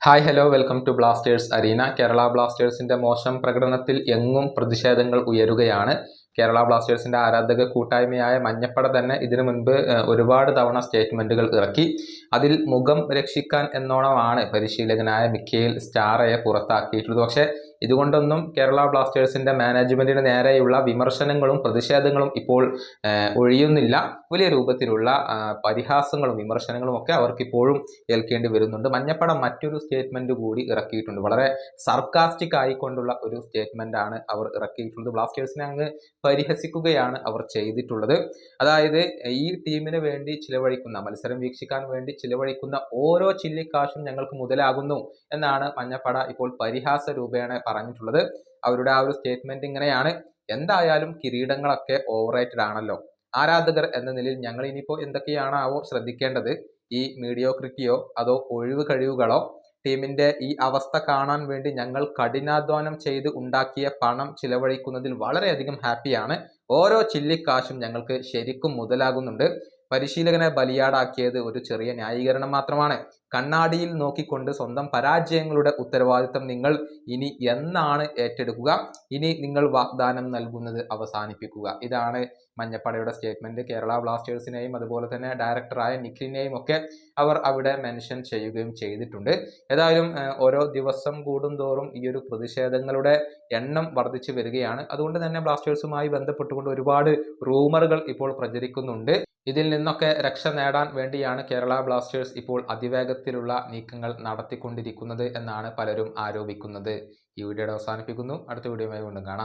Hi hello welcome to Blasters Arena. Kerala ബ്ലാസ്റ്റേഴ്സിന്റെ മോശം പ്രകടനത്തിൽ എങ്ങും പ്രതിഷേധങ്ങൾ ഉയരുകയാണ്. കേരള ബ്ലാസ്റ്റേഴ്സിന്റെ ആരാധക കൂട്ടായ്മയായ മഞ്ഞപ്പട തന്നെ ഇതിനു മുൻപ് ഒരുപാട് തവണ സ്റ്റേറ്റ്മെന്റുകൾ ഇറക്കി. അതിൽ മുഖം രക്ഷിക്കാൻ എന്നോണമാണ് പരിശീലകനായ മിഖേൽ സ്റ്റാറയെ പുറത്താക്കിയിട്ടുള്ളത്. പക്ഷേ ഇതുകൊണ്ടൊന്നും കേരള ബ്ലാസ്റ്റേഴ്സിന്റെ മാനേജ്മെന്റിന് നേരെയുള്ള വിമർശനങ്ങളും പ്രതിഷേധങ്ങളും ഇപ്പോൾ ഒഴിയുന്നില്ല. വലിയ രൂപത്തിലുള്ള പരിഹാസങ്ങളും വിമർശനങ്ങളും ഒക്കെ അവർക്ക് ഇപ്പോഴും ഏൽക്കേണ്ടി വരുന്നുണ്ട്. മഞ്ഞപ്പട മറ്റൊരു സ്റ്റേറ്റ്മെന്റ് കൂടി ഇറക്കിയിട്ടുണ്ട്. വളരെ സർക്കാസ്റ്റിക് ആയിക്കൊണ്ടുള്ള ഒരു സ്റ്റേറ്റ്മെന്റ് ആണ് അവർ ഇറക്കിയിട്ടുള്ളത്. ബ്ലാസ്റ്റേഴ്സിനെ അങ്ങ് പരിഹസിക്കുകയാണ് അവർ ചെയ്തിട്ടുള്ളത്. അതായത് ഈ ടീമിന് വേണ്ടി ചിലവഴിക്കുന്ന, മത്സരം വീക്ഷിക്കാൻ വേണ്ടി ചിലവഴിക്കുന്ന ഓരോ ചില്ലിക്കാശും ഞങ്ങൾക്ക് മുതലാകുന്നു എന്നാണ് മഞ്ഞപ്പട ഇപ്പോൾ പരിഹാസ രൂപേണ പറഞ്ഞിട്ടുള്ളത്. അവരുടെ ആ ഒരു സ്റ്റേറ്റ്മെന്റ് ഇങ്ങനെയാണ്: എന്തായാലും കിരീടങ്ങളൊക്കെ ഓവർ റേറ്റഡ് ആണല്ലോ. ആരാധകർ എന്ന നിലയിൽ ഞങ്ങൾ ഇനിയിപ്പോൾ എന്തൊക്കെയാണാവോ ശ്രദ്ധിക്കേണ്ടത്? ഈ മീഡിയോക്രിറ്റിയോ അതോ ഒഴിവ് കഴിവുകളോ? ടീമിന്റെ ഈ അവസ്ഥ കാണാൻ വേണ്ടി ഞങ്ങൾ കഠിനാധ്വാനം ചെയ്ത് ഉണ്ടാക്കിയ പണം ചിലവഴിക്കുന്നതിൽ വളരെയധികം ഹാപ്പിയാണ്. ഓരോ ചില്ലിക്കാശും ഞങ്ങൾക്ക് ശരിക്കും മുതലാകുന്നുണ്ട്. പരിശീലകനെ ബലിയാടാക്കിയത് ഒരു ചെറിയ ന്യായീകരണം മാത്രമാണ്. കണ്ണാടിയിൽ നോക്കിക്കൊണ്ട് സ്വന്തം പരാജയങ്ങളുടെ ഉത്തരവാദിത്തം നിങ്ങൾ ഇനി എന്നാണ് ഏറ്റെടുക്കുക? ഇനി നിങ്ങൾ വാഗ്ദാനം നൽകുന്നത് അവസാനിപ്പിക്കുക. ഇതാണ് മഞ്ഞപ്പടയുടെ സ്റ്റേറ്റ്മെന്റ്. കേരള ബ്ലാസ്റ്റേഴ്സിനെയും അതുപോലെ തന്നെ ഡയറക്ടറായ നിഖിലിനെയും ഒക്കെ അവർ അവിടെ മെൻഷൻ ചെയ്യുകയും ചെയ്തിട്ടുണ്ട്. ഏതായാലും ഓരോ ദിവസം കൂടുന്തോറും ഈ ഒരു പ്രതിഷേധങ്ങളുടെ എണ്ണം വർദ്ധിച്ചു വരികയാണ്. അതുകൊണ്ട് തന്നെ ബ്ലാസ്റ്റേഴ്സുമായി ബന്ധപ്പെട്ടുകൊണ്ട് ഒരുപാട് റൂമറുകൾ ഇപ്പോൾ പ്രചരിക്കുന്നുണ്ട്. ഇതിൽ നിന്നൊക്കെ രക്ഷ നേടാൻ വേണ്ടിയാണ് കേരള ബ്ലാസ്റ്റേഴ്സ് ഇപ്പോൾ അതിവേഗത്തിലുള്ള നീക്കങ്ങൾ നടത്തിക്കൊണ്ടിരിക്കുന്നത് എന്നാണ് പലരും ആരോപിക്കുന്നത്. ഈ വീഡിയോയുടെ അവസാനിപ്പിക്കുന്നു. അടുത്ത വീഡിയോയുമായി വീണ്ടും കാണാം.